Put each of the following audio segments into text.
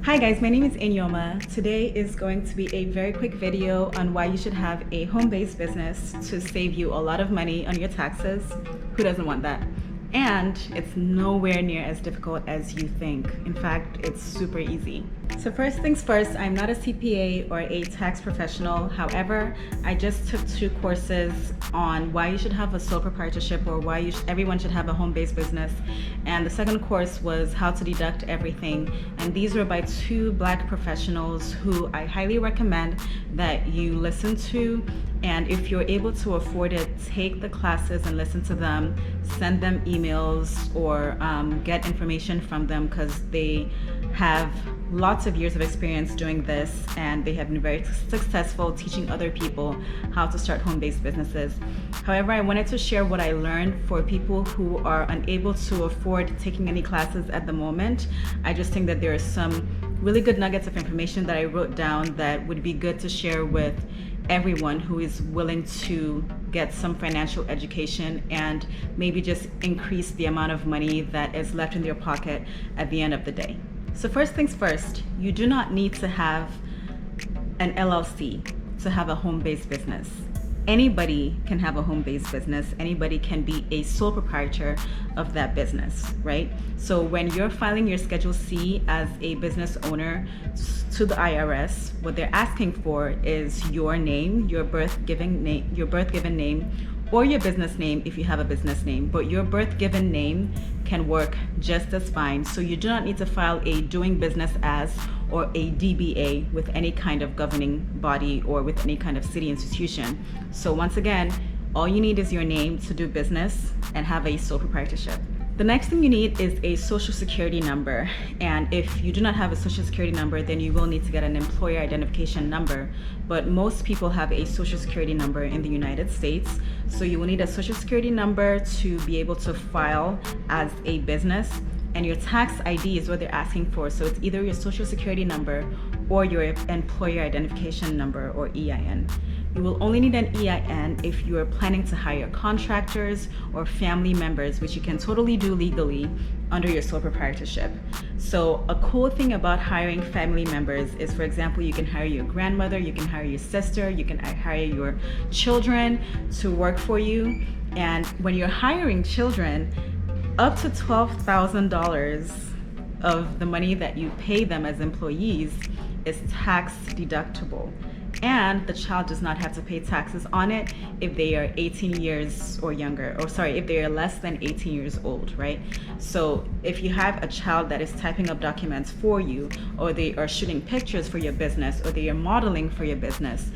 Hi guys, my name is Inyoma. Today is going to be a very quick video on why you should have a home-based business to save you a lot of money on your taxes. Who doesn't want that? And it's nowhere near as difficult as you think. In fact, it's super easy. So first things first, I'm not a CPA or a tax professional. However, I just took 2 courses on why you should have a sole proprietorship or why everyone should have a home-based business. And the second course was how to deduct everything. And these were by 2 Black professionals who I highly recommend that you listen to. And if you're able to afford it, take the classes and listen to them, send them emails or get information from them, because they have lots of years of experience doing this and they have been very successful teaching other people how to start home-based businesses. However, I wanted to share what I learned for people who are unable to afford taking any classes at the moment. I just think that there are some really good nuggets of information that I wrote down that would be good to share with everyone who is willing to get some financial education and maybe just increase the amount of money that is left in their pocket at the end of the day. So first things first, you do not need to have an LLC to have a home-based business. Anybody can have a home-based business. Anybody can be a sole proprietor of that business, right? So when you're filing your Schedule C as a business owner to the IRS, what they're asking for is your name, your birth given name, or your business name if you have a business name. But your birth given name can work just as fine. So you do not need to file a doing business as or a DBA with any kind of governing body or with any kind of city institution. So once again, all you need is your name to do business and have a sole proprietorship. The next thing you need is a social security number. And if you do not have a social security number, then you will need to get an employer identification number. But most people have a social security number in the United States. So you will need a social security number to be able to file as a business. And your tax ID is what they're asking for. So it's either your social security number or your employer identification number, or EIN. You will only need an EIN if you are planning to hire contractors or family members, which you can totally do legally under your sole proprietorship. So a cool thing about hiring family members is, for example, you can hire your grandmother, you can hire your sister, you can hire your children to work for you. And when you're hiring children, up to $12,000 of the money that you pay them as employees is tax deductible. And the child does not have to pay taxes on it if they are 18 years or younger, or sorry, if they are less than 18 years old, right? So if you have a child that is typing up documents for you, or they are shooting pictures for your business, or they are modeling for your business,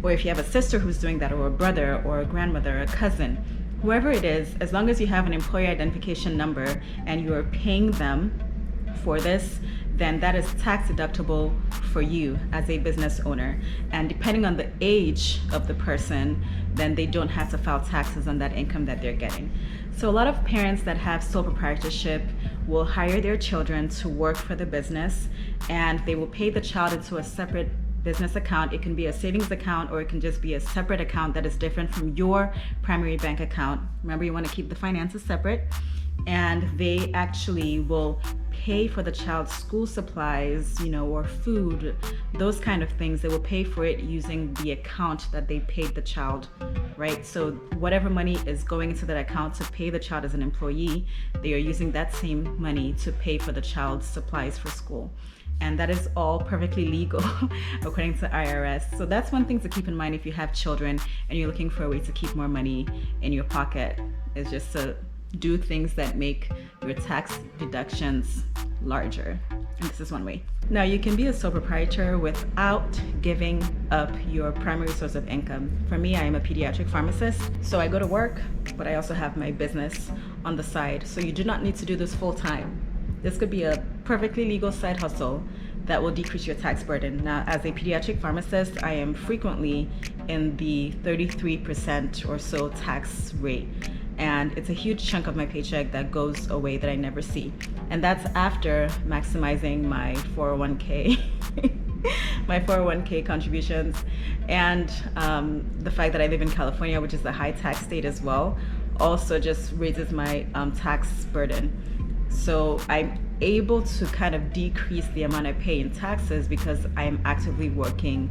or if you have a sister who's doing that, or a brother, or a grandmother, or a cousin, whoever it is, as long as you have an employer identification number and you are paying them for this, then that is tax deductible for you as a business owner. And depending on the age of the person, then they don't have to file taxes on that income that they're getting. So a lot of parents that have sole proprietorship will hire their children to work for the business, and they will pay the child into a separate business account. It can be a savings account, or it can just be a separate account that is different from your primary bank account. Remember, you want to keep the finances separate. And they actually will pay for the child's school supplies, or food, those kind of things. They will pay for it using the account that they paid the child, right? So whatever money is going into that account to pay the child as an employee, they are using that same money to pay for the child's supplies for school. And that is all perfectly legal according to IRS. So that's one thing to keep in mind if you have children and you're looking for a way to keep more money in your pocket, is just to do things that make your tax deductions larger. And this is one way. Now, you can be a sole proprietor without giving up your primary source of income. For me, I am a pediatric pharmacist, so I go to work, but I also have my business on the side. So you do not need to do this full time. This could be a perfectly legal side hustle that will decrease your tax burden. Now, as a pediatric pharmacist, I am frequently in the 33% or so tax rate. And it's a huge chunk of my paycheck that goes away that I never see. And that's after maximizing my 401k, my 401k contributions. And the fact that I live in California, which is a high tax state as well, also just raises my tax burden. So I able to kind of decrease the amount I pay in taxes because I am actively working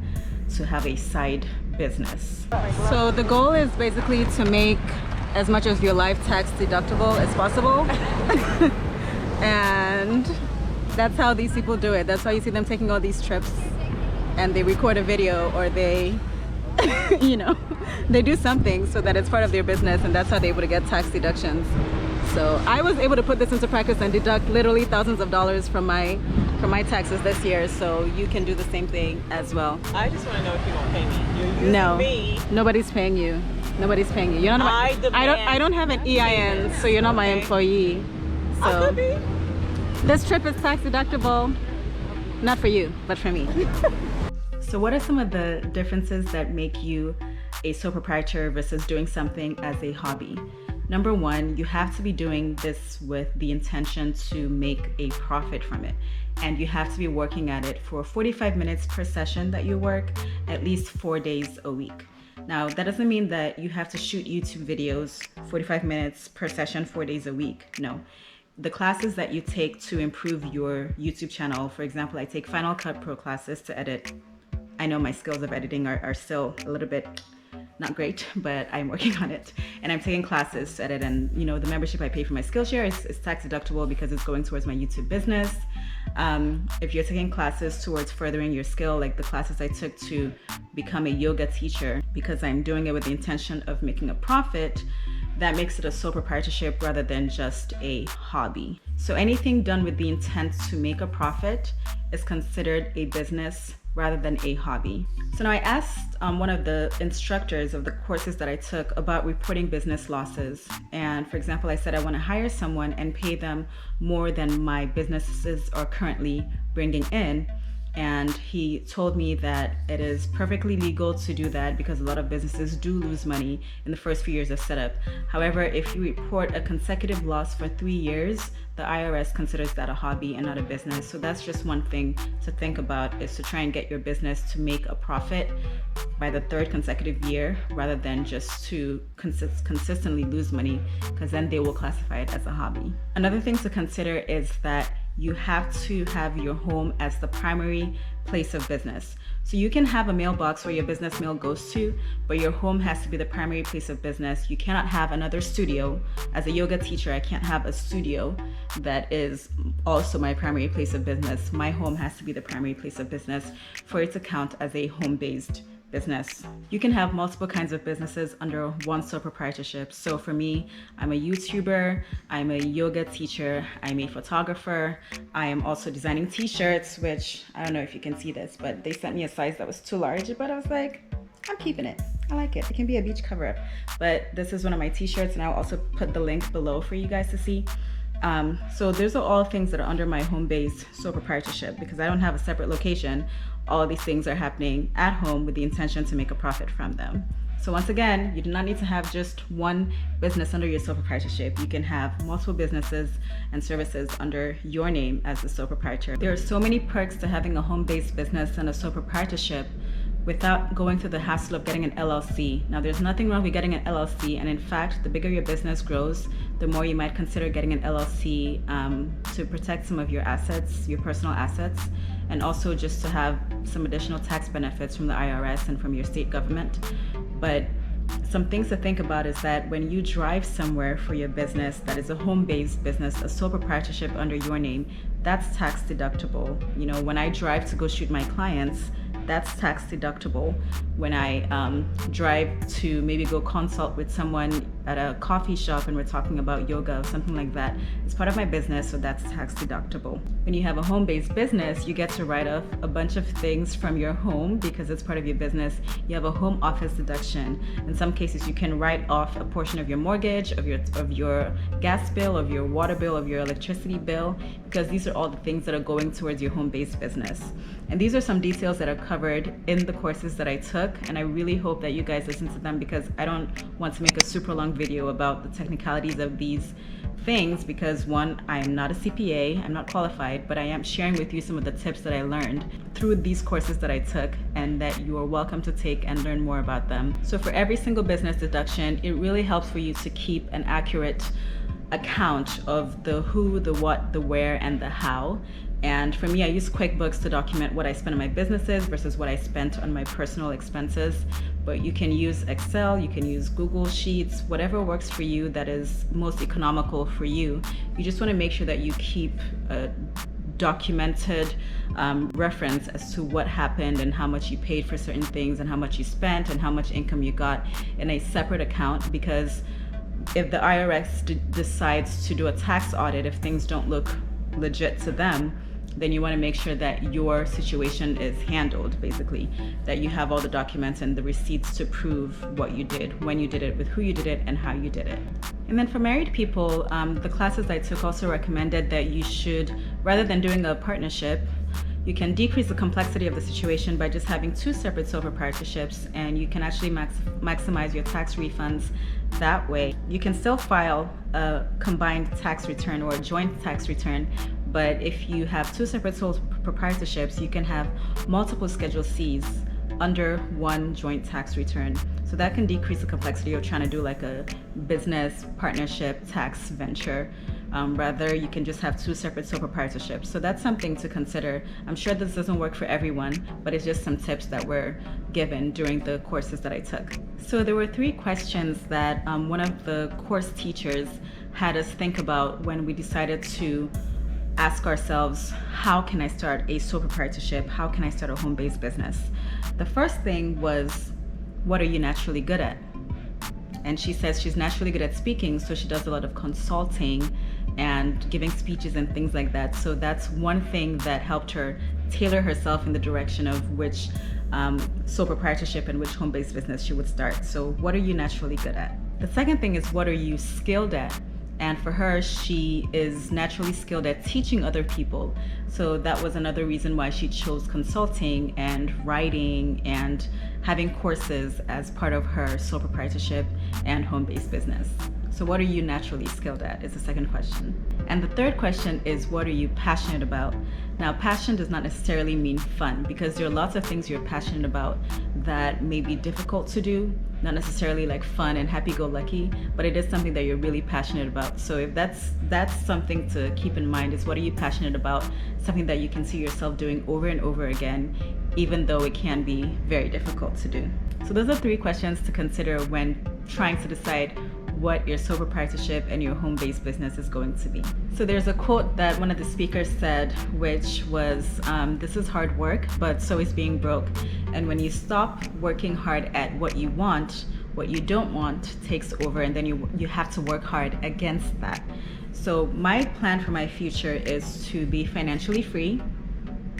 to have a side business. So the goal is basically to make as much of your life tax deductible as possible. And that's how these people do it. That's why you see them taking all these trips and they record a video, or they you know, they do something so that it's part of their business, and that's how they're able to get tax deductions. So I was able to put this into practice and deduct literally thousands of dollars from my taxes this year, so you can do the same thing as well. I just want to know if you're gonna pay me. You're using No, me. Nobody's paying you. Nobody's paying you. You're not my, I don't have an EIN, so you're not my employee. I So could be. this trip is tax deductible, not for you, but for me. So what are some of the differences that make you a sole proprietor versus doing something as a hobby? Number one, you have to be doing this with the intention to make a profit from it. And you have to be working at it for 45 minutes per session that you work, at least 4 days a week. Now, that doesn't mean that you have to shoot YouTube videos 45 minutes per session, 4 days a week. No. The classes that you take to improve your YouTube channel, for example, I take Final Cut Pro classes to edit. I know my skills of editing are still a little bit not great, but I'm working on it. And I'm taking classes to edit, and you know, the membership I pay for my Skillshare is tax deductible because it's going towards my YouTube business. If you're taking classes towards furthering your skill, like the classes I took to become a yoga teacher, because I'm doing it with the intention of making a profit, that makes it a sole proprietorship rather than just a hobby. So anything done with the intent to make a profit is considered a business rather than a hobby. So now I asked one of the instructors of the courses that I took about reporting business losses. And for example, I said I want to hire someone and pay them more than my businesses are currently bringing in. And he told me that it is perfectly legal to do that because a lot of businesses do lose money in the first few years of setup. However, if you report a consecutive loss for 3 years, the IRS considers that a hobby and not a business. So that's just one thing to think about, is to try and get your business to make a profit by the 3rd consecutive year rather than just to consistently lose money, because then they will classify it as a hobby. Another thing to consider is that you have to have your home as the primary place of business. So you can have a mailbox where your business mail goes to, but your home has to be the primary place of business. You cannot have another studio. As a yoga teacher, I can't have a studio that is also my primary place of business. My home has to be the primary place of business for it to count as a home-based business. You can have multiple kinds of businesses under one sole proprietorship. So for me, I'm a YouTuber, I'm a yoga teacher, I'm a photographer, I am also designing t-shirts, which I don't know if you can see this, but they sent me a size that was too large, but I was like, I'm keeping it. I like it. It can be a beach cover up. But this is one of my t-shirts, and I'll also put the link below for you guys to see. So those are all things that are under my home-based sole proprietorship because I don't have a separate location. All of these things are happening at home with the intention to make a profit from them. So once again, you do not need to have just one business under your sole proprietorship. You can have multiple businesses and services under your name as the sole proprietor. There are so many perks to having a home-based business and a sole proprietorship without going through the hassle of getting an LLC. Now, there's nothing wrong with getting an LLC, and in fact, the bigger your business grows, the more you might consider getting an LLC to protect some of your assets, your personal assets, and also just to have some additional tax benefits from the IRS and from your state government. But some things to think about is that when you drive somewhere for your business that is a home-based business, a sole proprietorship under your name, that's tax deductible. You know, when I drive to go shoot my clients, that's tax deductible. When I drive to maybe go consult with someone at a coffee shop and we're talking about yoga or something like that, it's part of my business, so that's tax deductible. When you have a home-based business, you get to write off a bunch of things from your home because it's part of your business. You have a home office deduction. In some cases, you can write off a portion of your mortgage, of your gas bill, of your water bill, of your electricity bill, because these are all the things that are going towards your home-based business. And these are some details that are covered in the courses that I took, and I really hope that you guys listen to them because I don't want to make a super long video about the technicalities of these things because one, I am not a CPA, I'm not qualified, but I am sharing with you some of the tips that I learned through these courses that I took and that you are welcome to take and learn more about them. So for every single business deduction, it really helps for you to keep an accurate account of the who, the what, the where, and the how. And for me, I use QuickBooks to document what I spend on my businesses versus what I spent on my personal expenses. But you can use Excel, you can use Google Sheets, whatever works for you that is most economical for you. You just want to make sure that you keep a documented reference as to what happened and how much you paid for certain things and how much you spent and how much income you got in a separate account. Because if the IRS decides to do a tax audit, if things don't look legit to them, then you want to make sure that your situation is handled, basically, that you have all the documents and the receipts to prove what you did, when you did it, with who you did it, and how you did it. And then for married people, the classes I took also recommended that you should, rather than doing a partnership, you can decrease the complexity of the situation by just having 2 separate sole proprietorships, and you can actually maximize your tax refunds that way. You can still file a combined tax return or a joint tax return, but if you have 2 separate sole proprietorships, you can have multiple Schedule Cs under one joint tax return. So that can decrease the complexity of trying to do like a business partnership tax venture. Rather, you can just have 2 separate sole proprietorships. So that's something to consider. I'm sure this doesn't work for everyone, but it's just some tips that were given during the courses that I took. So there were 3 questions that one of the course teachers had us think about when we decided to ask ourselves, how can I start a sole proprietorship? How can I start a home-based business? The first thing was, what are you naturally good at? And she says she's naturally good at speaking, so she does a lot of consulting and giving speeches and things like that. So that's one thing that helped her tailor herself in the direction of which sole proprietorship and which home-based business she would start. So what are you naturally good at? The second thing is, what are you skilled at? And for her, she is naturally skilled at teaching other people. So that was another reason why she chose consulting and writing and having courses as part of her sole proprietorship and home-based business. So what are you naturally skilled at is the second question. And the third question is, what are you passionate about? Now, passion does not necessarily mean fun, because there are lots of things you're passionate about that may be difficult to do, not necessarily like fun and happy-go-lucky, but it is something that you're really passionate about. So if that's something to keep in mind, is what are you passionate about? Something that you can see yourself doing over and over again, even though it can be very difficult to do. So those are 3 questions to consider when trying to decide what your sole proprietorship and your home-based business is going to be. So there's a quote that one of the speakers said, which was, this is hard work, but so is being broke. And when you stop working hard at what you want, what you don't want takes over, and then you have to work hard against that. So my plan for my future is to be financially free.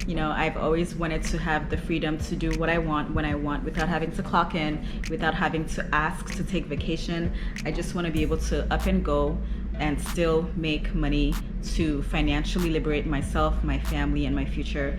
You know, I've always wanted to have the freedom to do what I want when I want, without having to clock in, without having to ask to take vacation. I just want to be able to up and go and still make money to financially liberate myself, my family, and my future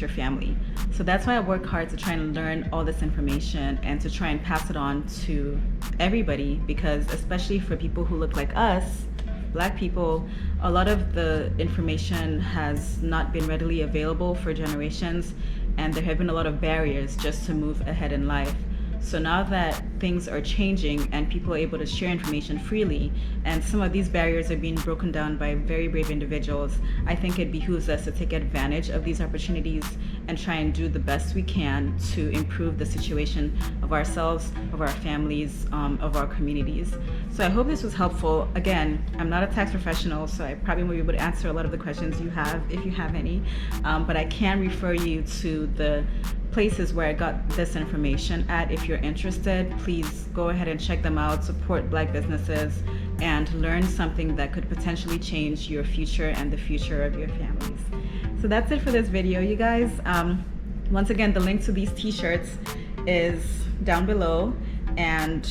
family. So that's why I work hard to try and learn all this information and to try and pass it on to everybody, because especially for people who look like us, Black people, a lot of the information has not been readily available for generations, and there have been a lot of barriers just to move ahead in life. So now that things are changing and people are able to share information freely, and some of these barriers are being broken down by very brave individuals, I think it behooves us to take advantage of these opportunities and try and do the best we can to improve the situation of ourselves, of our families, of our communities. So I hope this was helpful. Again, I'm not a tax professional, so I probably won't be able to answer a lot of the questions you have, if you have any, but I can refer you to the places where I got this information at. If you're interested, please go ahead and check them out, support Black businesses, and learn something that could potentially change your future and the future of your families. So that's it for this video, you guys. Once again, the link to these t-shirts is down below, and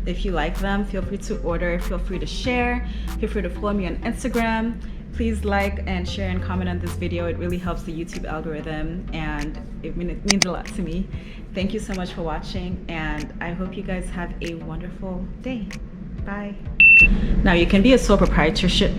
if you like them, feel free to order, feel free to share, feel free to follow me on Instagram. Please like and share and comment on this video. It really helps the YouTube algorithm, and it means a lot to me. Thank you so much for watching, and I hope you guys have a wonderful day. Bye. Now you can be a sole proprietorship.